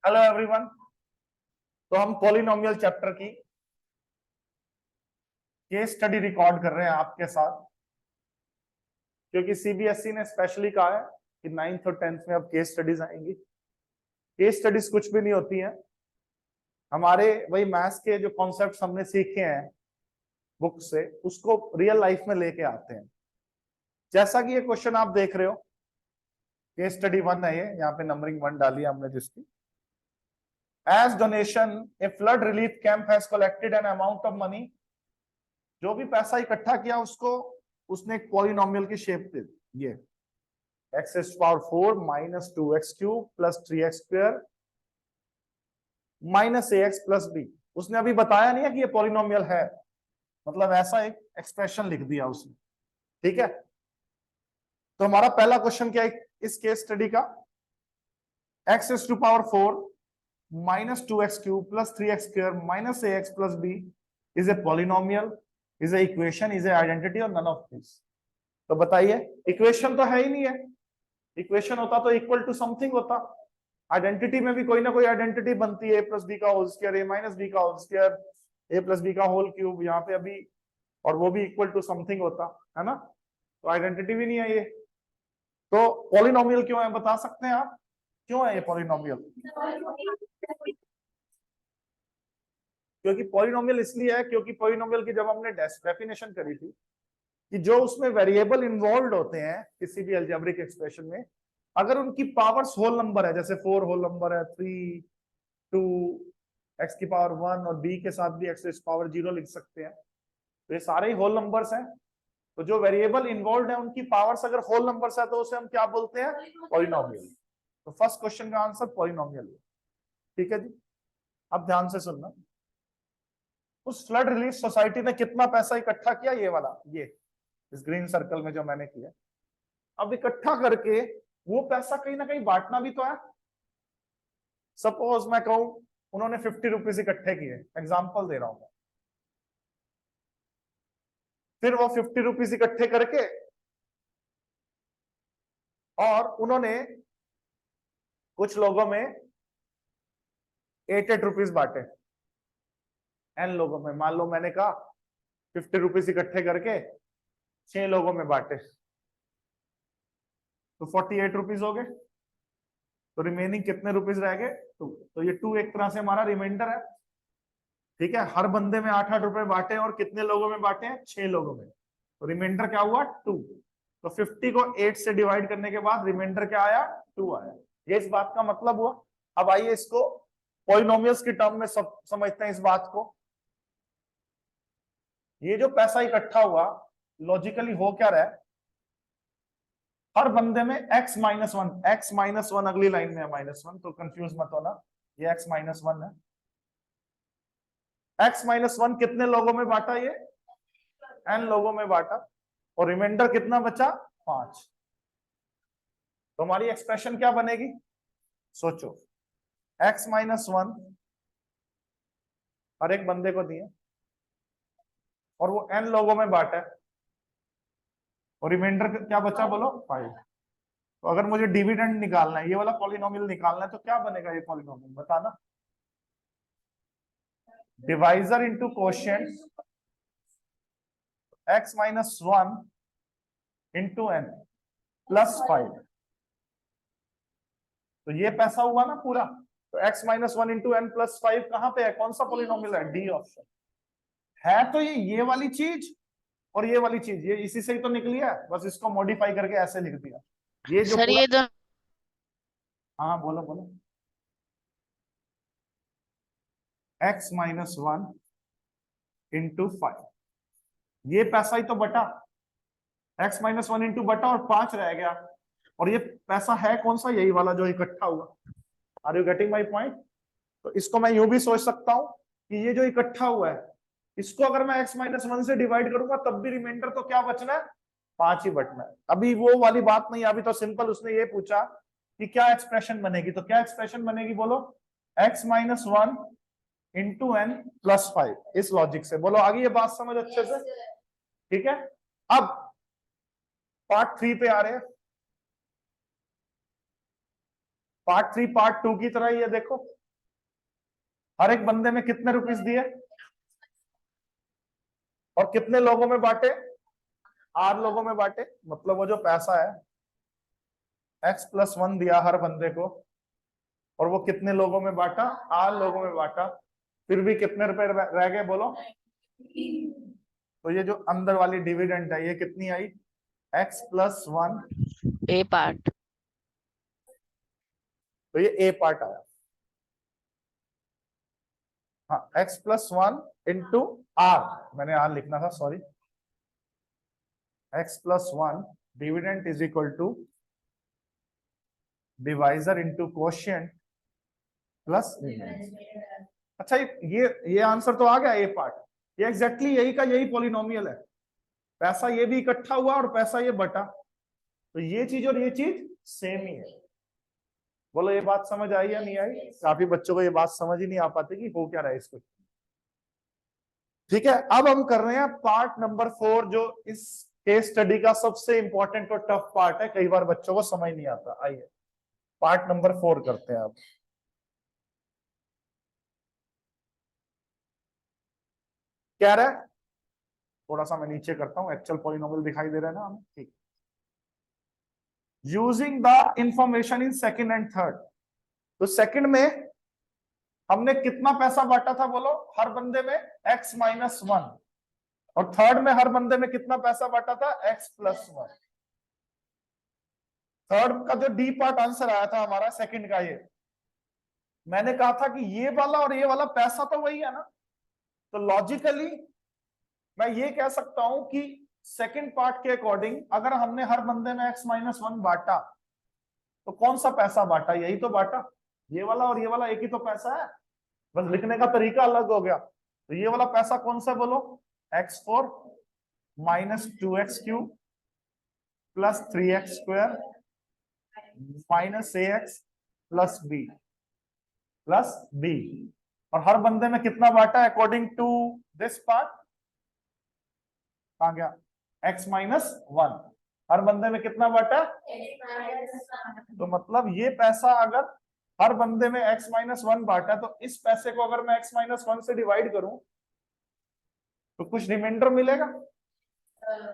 Hello everyone. तो हम polynomial chapter की केस स्टडी रिकॉर्ड कर रहे हैं आपके साथ, क्योंकि सीबीएसई ने स्पेशली कहा है कि 9th और 10th में अब केस स्टडीज आएंगी। केस स्टडीज कुछ भी नहीं होती हैं, हमारे वही मैथ्स के जो कॉन्सेप्ट्स हमने सीखे हैं बुक से उसको रियल लाइफ में लेके आते हैं। जैसा कि ये क्वेश्चन आप देख रहे हो, केस स्टडी 1 है ये, यहाँ पे नंबरिंग 1 डाली है हमने जिसकी। As donation a flood relief camp has collected an amount of money. जो भी पैसा इकट्ठा किया उसको उसने एक पॉलिनोमियल की शेप दे दी, ये x⁴ minus 2x³ plus 3x² minus ax plus b। उसने अभी बताया नहीं है कि ये पॉलिनोमियल है, मतलब ऐसा एक एक्सप्रेशन लिख दिया उसने। ठीक है, तो हमारा पहला क्वेश्चन क्या है इस केस स्टडी का? x⁴ minus 2x³ plus 3x² minus ax plus b is a polynomial, is a equation, is a identity और नन ऑफ दिस। तो बताइए, इक्वेशन तो है ही नहीं है। इक्वेशन होता तो इक्वल टू समथिंग होता। आइडेंटिटी में भी कोई ना कोई आइडेंटिटी बनती है, a प्लस बी का whole square, a minus B का whole square, a plus B का होल क्यूब, यहाँ पे अभी, और वो भी इक्वल टू समथिंग होता है ना। तो आइडेंटिटी भी नहीं है ये, तो पॉलिनोमियल क्यों है बता सकते हैं आप? क्यों है ये पॉलिनोमियल? क्योंकि पॉलिनोमियल इसलिए है क्योंकि पॉलिनोमियल की जब हमने डेफिनेशन करी थी कि जो उसमें वेरिएबल इन्वॉल्व होते हैं किसी भी अलजेब्रिक एक्सप्रेशन में, अगर उनकी पावर्स होल नंबर है, जैसे 4 होल नंबर है, 3, 2, x⁴ 1 और b के साथ भी x⁴ 0 लिख सकते हैं, तो ये सारे ही होल नंबर्स हैं। तो जो वेरिएबल इन्वॉल्व है उनकी पावर्स अगर होल नंबर्स है तो उसे हम क्या बोलते हैं? पॉलिनोमियल। तो फर्स्ट क्वेश्चन का आंसर पॉलिनोमियल है। ठीक है जी, अब ध्यान से सुनना। उस फ्लड रिलीफ सोसाइटी ने कितना पैसा इकट्ठा किया? ये वाला, ये इस ग्रीन सर्कल में जो मैंने किया। अब इकट्ठा करके वो पैसा कहीं ना कहीं बांटना भी तो है। सपोज मैं कहूं उन्होंने 50 रुपीज इकट्ठे किए, एग्जाम्पल दे रहा हूं मैं। फिर वो 50 रुपीज इकट्ठे करके और उन्होंने कुछ लोगों में 8 रुपीज बांटे। एन लोगों में, मान लो मैंने कहा 50 रुपीज इकट्ठे करके 6 लोगों में बांटे, तो 48 रुपीज हो गए। तो रिमेनिंग कितने रुपीज रह गए? 2। तो ये 2 एक तरह से हमारा रिमाइंडर है। ठीक है, हर बंदे में 8-8 रुपए बांटे और कितने लोगों में बांटे हैं? 6 लोगों में। तो रिमाइंडर क्या हुआ? 2। तो 50 को 8 से डिवाइड करने के बाद रिमाइंडर क्या आया? 2 आया। ये इस बात का मतलब हुआ। अब आइए इसको पॉलिनोमियल्स की टर्म में समझते हैं इस बात को। ये जो पैसा इकट्ठा हुआ, लॉजिकली हो क्या रहा है? हर बंदे में x-1 अगली लाइन में है -1, तो कंफ्यूज मत होना, ये x-1 है। x-1 कितने लोगों में बांटा? ये n लोगों में बांटा, और रिमाइंडर कितना बचा? 5। तो हमारी एक्सप्रेशन क्या बनेगी? सोचो, x-1 हर एक बंदे को दिए और वो n लोगों में बांटा है, और रिमाइंडर क्या बचा? बोलो 5। तो अगर मुझे डिविडेंड निकालना है, ये वाला पॉलिनोमियल निकालना है, तो क्या बनेगा ये पॉलिनोमियल? बताना। Divisor into quotient, x-1 into n plus 5। तो ये पैसा हुआ ना पूरा। तो x-1 इंटू n प्लस 5 कहां पे है? कौन सा पॉलिनोमियल है? डी ऑप्शन है। तो ये वाली चीज और ये वाली चीज, ये इसी से ही तो निकली है, बस इसको मॉडिफाई करके ऐसे लिख दिया। ये जो सर पूरा, ये दोनों हाँ बोलो बोलो। x-1 इंटू 5, ये पैसा ही तो बटा। x-1 इंटू बटा और 5 रह गया, और ये पैसा है कौन सा? यही वाला जो इकट्ठा हुआ। Are you getting my point? तो इसको मैं यूं भी सोच सकता हूं कि ये जो इकट्ठा हुआ है, इसको अगर मैं x-1 से डिवाइड करूंगा तब भी रिमाइंडर तो क्या बचना है? 5 ही बचना है। अभी वो वाली बात नहीं, अभी तो सिंपल उसने ये पूछा कि क्या एक्सप्रेशन बनेगी, तो क्या एक्सप्रेशन बनेगी बोलो? x-1 into n plus 5। इस लॉजिक से बोलो, आगे ये बात समझ अच्छे से? ठीक है, अब पार्ट 3 पे आ रहे हैं। पार्ट 3 पार्ट 2 की तरह ही है। देखो हर एक बंदे में कितने रुपीस दिए और कितने लोगों में बांटे, 8 लोगों में बांटे। मतलब वो जो पैसा है x+1 दिया हर बंदे को और वो कितने लोगों में बांटा, 8 लोगों में बांटा। फिर भी कितने रुपए रह गए बोलो। तो ये जो अंदर वाली डिविडेंड है ये कितनी आई, x+1। ए पार्ट। तो ये ए पार्ट आया। हाँ x+1 इंटू आर, मैंने आर लिखना था sorry. x+1 dividend is equal to divisor into quotient plus dividend. अच्छा ये आंसर तो आ गया ए पार्ट। ये एग्जैक्टली यही का यही पॉलिनोमियल है। पैसा ये भी इकट्ठा हुआ और पैसा ये बटा, तो ये चीज और ये चीज सेम ही है। बोलो ये बात समझ आई या नहीं आई? काफी बच्चों को ये बात समझ ही नहीं आ पाती कि हो क्या रहा है इसको। ठीक है, अब हम कर रहे हैं पार्ट नंबर 4, जो इस केस स्टडी का सबसे इंपॉर्टेंट और टफ पार्ट है, कई बार बच्चों को समझ नहीं आता। आइए पार्ट नंबर 4 करते हैं अब। क्या रहा है, थोड़ा सा मैं नीचे करता हूं, एक्चुअल पॉलिनोमियल दिखाई दे रहा है ना हमें। ठीक, using the information in second and third. तो सेकंड में हमने कितना पैसा बांटा था बोलो, हर बंदे में x-1, और थर्ड में हर बंदे में कितना पैसा बांटा था, x+1। थर्ड का जो डी पार्ट आंसर आया था हमारा सेकंड का, ये मैंने कहा था कि ये वाला और ये वाला पैसा तो वही है ना। तो लॉजिकली मैं ये कह सकता हूं कि सेकंड पार्ट के अकॉर्डिंग अगर हमने हर बंदे में x-1 बांटा तो कौन सा पैसा बांटा, यही तो बांटा। ये वाला और ये वाला एक ही तो पैसा है, बस लिखने का तरीका अलग हो गया। तो ये वाला पैसा कौन सा बोलो, x4 - 2x³ plus 3x² minus ax plus b plus b। और हर बंदे में कितना बांटा अकॉर्डिंग टू दिस पार्ट, कहां गया, x-1। हर बंदे में कितना बांटा, तो मतलब ये पैसा अगर हर बंदे में x-1 बांटा, तो इस पैसे को अगर मैं x-1 से डिवाइड करूं तो कुछ रिमाइंडर मिलेगा।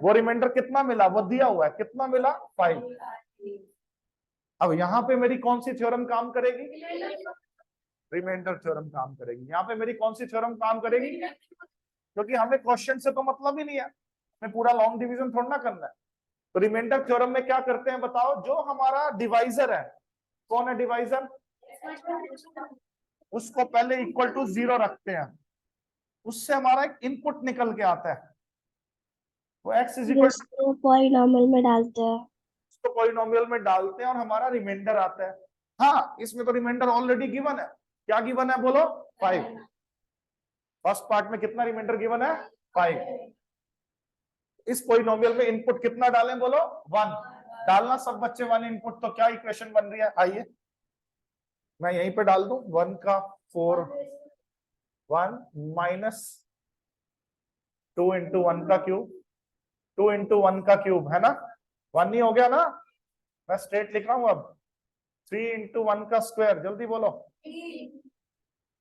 वो रिमाइंडर कितना मिला, वो दिया हुआ है, कितना मिला, 5। अब यहां पे मेरी कौन सी थ्योरम काम करेगी, रिमाइंडर थ्योरम काम करेगी। यहाँ पे मेरी कौन सी थ्योरम काम करेगी, क्योंकि हमें क्वेश्चन से तो मतलब ही नहीं है, हमें पूरा लॉन्ग डिवीजन थोड़ा ना करना है। तो रिमाइंडर थ्योरम में क्या करते हैं बताओ, जो हमारा डिवाइजर है, कौन है डिवाइजर, उसको पहले इक्वल टू 0 रखते हैं, उससे हमारा एक इनपुट निकल के आता है, वो x इज इक्वल जिसको पॉलिनॉमियल में डालते हैं, उसको पॉलिनोमियल में डालते हैं और हमारा रिमाइंडर आता है। हाँ इसमें तो रिमाइंडर ऑलरेडी गिवन है, क्या गिवन है बोलो, 5। फर्स्ट पार्ट में कितना रिमाइंडर गिवन है, 5। इस पॉलिनोमियल में इनपुट कितना डालें बोलो, 1 डालना सब बच्चे, 1 इनपुट। तो क्या इक्वेशन बन रही है, आइए मैं यहीं पे डाल दूं, 1 का 4 1 माइनस 2 × 1 का क्यूब, 2 × 1 का क्यूब है ना, 1 ही हो गया ना। मैं स्ट्रेट लिख रहा हूं अब, 3 × 1 का स्क्वायर, जल्दी बोलो,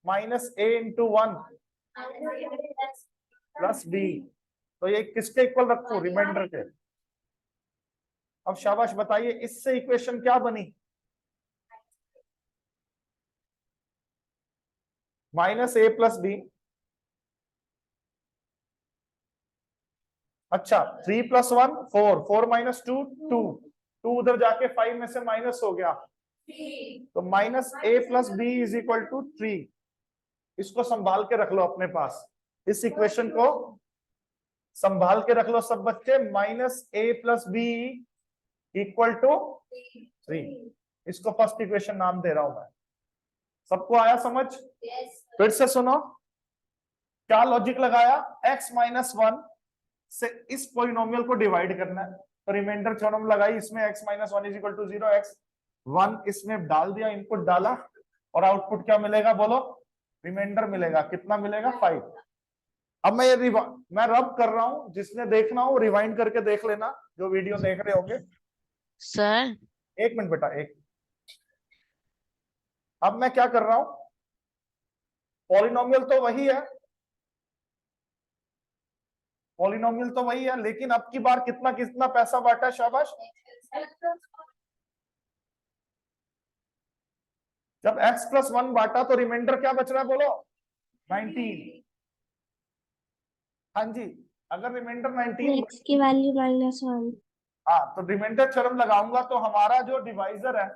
माइनस a × 1 प्लस b। तो ये किसके इक्वल रखो, रिमाइंडर के। अब शाबाश बताइए इससे इक्वेशन क्या बनी, -a + b। अच्छा 3 + 1 4, 4 - 2 2, 2 उधर जाके 5 में से माइनस हो गया, तो -a + b = 3। इसको संभाल के रख लो अपने पास, इस इक्वेशन को संभाल के रख लो सब बच्चे, -a + b = 3। इसको फर्स्ट इक्वेशन नाम दे रहा हूं मैं। सबको आया समझ? फिर से सुनो, क्या लॉजिक लगाया, x-1 से इस पॉलिनोमियल को डिवाइड करना है, तो रिमाइंडर थ्योरम लगाई, इसमें x-1 = 0, x1 इसमें डाल दिया, इनपुट डाला, और आउटपुट क्या मिलेगा बोलो, रिमाइंडर मिलेगा, कितना मिलेगा, 5। अब मैं मैं रब कर रहा हूं, जिसने देखना हो रिवाइंड करके देख लेना, जो वीडियो देख रहे होंगे। सर 1 मिनट बेटा, एक अब मैं क्या कर रहा हूं, पॉलिनोमियल तो वही है, पॉलिनोमियल तो वही है, लेकिन अब की बार कितना कितना पैसा बांटा है, शाबाश। जब x+1 बांटा तो रिमाइंडर क्या बच रहा है बोलो, 19। हाँ जी, अगर रिमाइंडर 19, x की वैल्यू -1। हाँ तो रिमाइंडर थ्योरम लगाऊंगा तो हमारा जो डिवाइजर है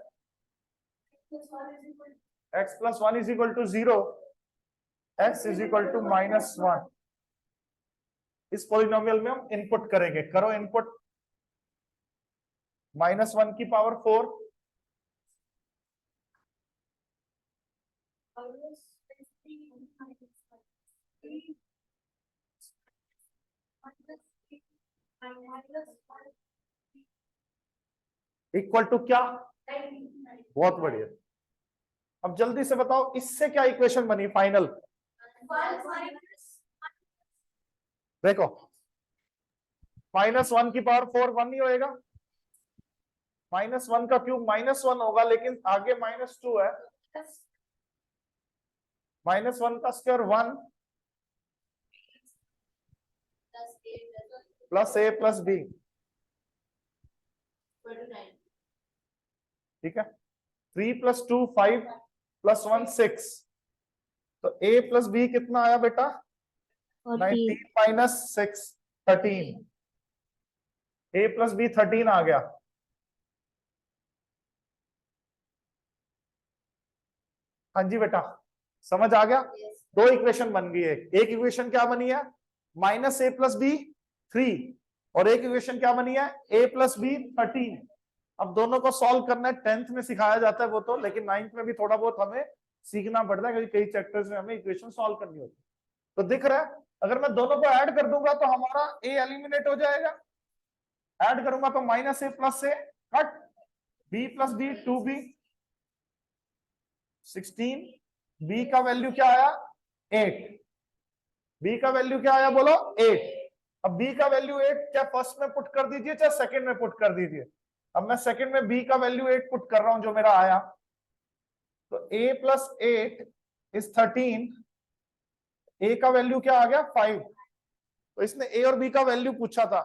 x+1 = 0, x = -1, इस पॉलिनोमियल में हम इनपुट करेंगे। करो इनपुट, -1 की पावर 4, इक्वल टू क्या, बहुत बढ़िया। अब जल्दी से बताओ इससे क्या इक्वेशन बनी फाइनल, देखो -1 की पावर 4 1 ही होएगा, -1 का क्यूब -1 होगा, लेकिन आगे -2 है, -1 का स्क्वायर 1 + a + b, ठीक है। 3 + 2 5 + 1 6, तो a + b कितना आया बेटा, 19 - 6 13, a + b 13 आ गया। हाँ जी बेटा, समझ आ गया। दो इक्वेशन बन गई है, एक इक्वेशन क्या बनी है, -a + b 3, और एक इक्वेशन क्या बनी है, a + b 13। अब दोनों को सॉल्व करना है, 10th में सिखाया जाता है वो तो, लेकिन 9th में भी थोड़ा बहुत हमें सीखना पड़ता है, क्योंकि कई चैप्टर्स में हमें इक्वेशन सॉल्व करनी होती है। तो दिख रहा है, अगर मैं दोनों को ऐड कर दूंगा तो हमारा a एलिमिनेट हो जाएगा, ऐड करूंगा तो -a + a cut, b + d 2b 16, b का वैल्यू क्या आया 8, b का वैल्यू क्या आया बोलो 8। अब b का वैल्यू 8 चाहे फर्स्ट में पुट कर दीजिए चाहे सेकंड में पुट कर दीजिए। अब मैं सेकंड में b का वैल्यू 8 पुट कर रहा हूं जो मेरा आया, तो a + 8 = 13, a का वैल्यू क्या आ गया 5। तो इसने a और b का वैल्यू पूछा था,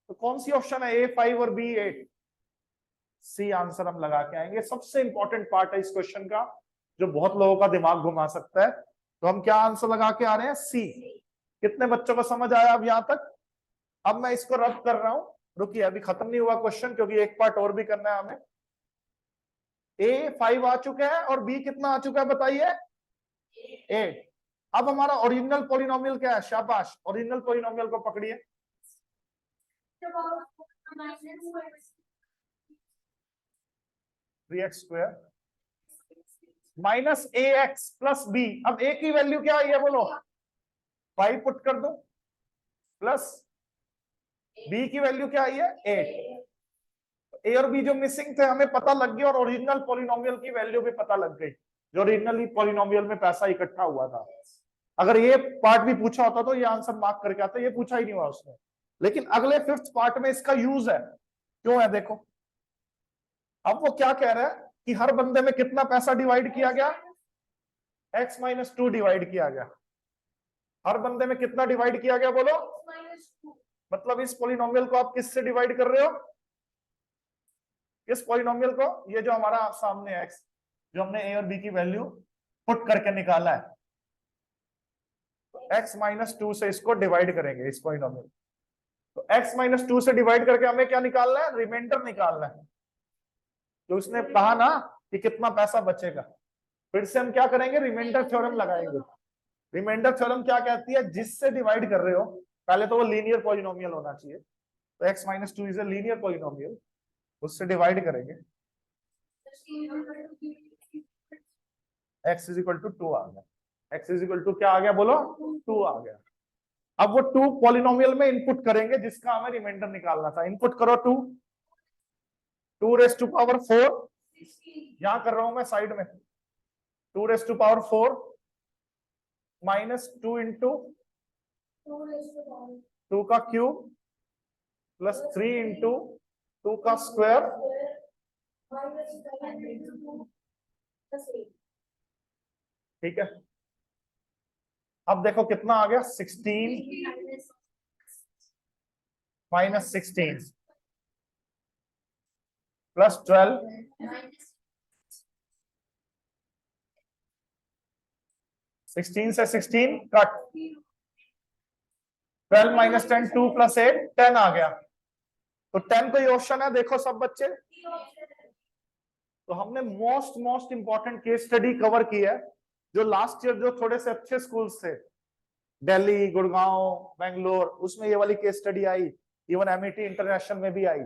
तो कौन सी ऑप्शन है, a 5 और b 8, सी आंसर हम लगा के आएंगे। सबसे इंपॉर्टेंट पार्ट है इस क्वेश्चन का, जो बहुत लोगों का दिमाग घुमा सकता है। तो हम क्या आंसर लगा के आ रहे हैं, सी। कितने बच्चों को समझ आया अब यहां तक। अब मैं इसको रब कर रहा हूं, रुकिए अभी खत्म नहीं हुआ क्वेश्चन, क्योंकि एक पार्ट और भी करना है हमें। ए 5 आ चुका है और बी कितना आ चुका है बताइए 8। अब हमारा ओरिजिनल पॉलिनोमियल क्या है, शाबाश, ओरिजिनल पॉलिनोमियल को पकड़िए। -3x² -ax + b। अब a की वैल्यू क्या आई है बोलो, 5 पुट कर दो, प्लस b की वैल्यू क्या आई है 8। a और b जो मिसिंग थे हमें पता लग गया, और ओरिजिनल पॉलिनोमियल की वैल्यू भी पता लग गई, जो ओरिजिनली पॉलिनोमियल में पैसा इकट्ठा हुआ था। अगर ये पार्ट भी पूछा होता तो ये आंसर मार्क करके आता, ये पूछा ही नहीं हुआ उसने। लेकिन अगले 5th पार्ट में इसका यूज है, क्यों है देखो। अब वो क्या कह रहा है कि हर बंदे में कितना पैसा डिवाइड किया गया, x - 2 डिवाइड किया गया। हर बंदे में कितना डिवाइड किया गया बोलो, मतलब इस पॉलिनोमियल को आप किससे डिवाइड कर रहे हो, किस पॉलिनोमियल को, ये जो हमारा सामने x, जो हमने a और b की वैल्यू पुट करके निकाला है, तो x - 2 से इसको डिवाइड करेंगे इस पॉलिनोमियल। तो x - 2 से डिवाइड करके हमें क्या निकालना है, रिमाइंडर निकालना है, तो उसने कहा ना कि कितना पैसा बचेगा। फिर से हम क्या करेंगे, रिमाइंडर थ्योरम लगाएंगे। रिमाइंडर थ्योरम क्या कहती है, जिससे डिवाइड कर रहे हो पहले तो वो लीनियर पॉलिनोमियल होना चाहिए, तो x - 2 is a linear polynomial, उससे डिवाइड करेंगे, x = 2 आ गया, x = क्या आ गया बोलो 2 आ गया। अब वो 2 पॉलिनोमियल में इनपुट करेंगे जिसका हमें रिमाइंडर निकालना था। इनपुट करो 2, 2⁴, यहां कर रहा हूं मैं साइड में, 2⁴ -2 × 2 का क्यूब प्लस 3 × 2 का स्क्वायर ठीक है, अब देखो कितना आ गया, 16 माइनस 16 प्लस 12, 16 से 16 कट, 12 माइनस 10 2 प्लस 8 10 आ गया। तो 10 कोई ऑप्शन है, देखो सब बच्चे। तो हमने most important case study cover की है, जो लास्ट ईयर जो थोड़े से अच्छे स्कूल्स थे, दिल्ली, गुड़गांव, बेंगलोर, उसमें ये वाली केस स्टडी आई, इवन एमईटी इंटरनेशनल में भी आई।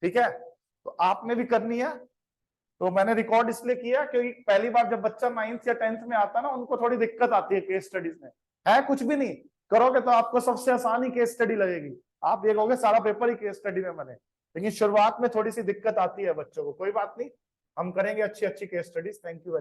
ठीक है, तो आपने भी करनी है। तो मैंने रिकॉर्ड इसलिए किया क्योंकि पहली बार जब बच्चा 9th या 10th में आता है ना, उनको थोड़ी दिक्कत आती है केस स्टडीज में। है कुछ भी नहीं, करोगे तो आपको सबसे आसान ही केस स्टडी लगेगी, आप देखोगे सारा पेपर ही केस स्टडी में बने। लेकिन शुरुआत में थोड़ी सी दिक्कत आती है बच्चों को, कोई बात नहीं, हम करेंगे अच्छी अच्छी केस स्टडीज। Thank you.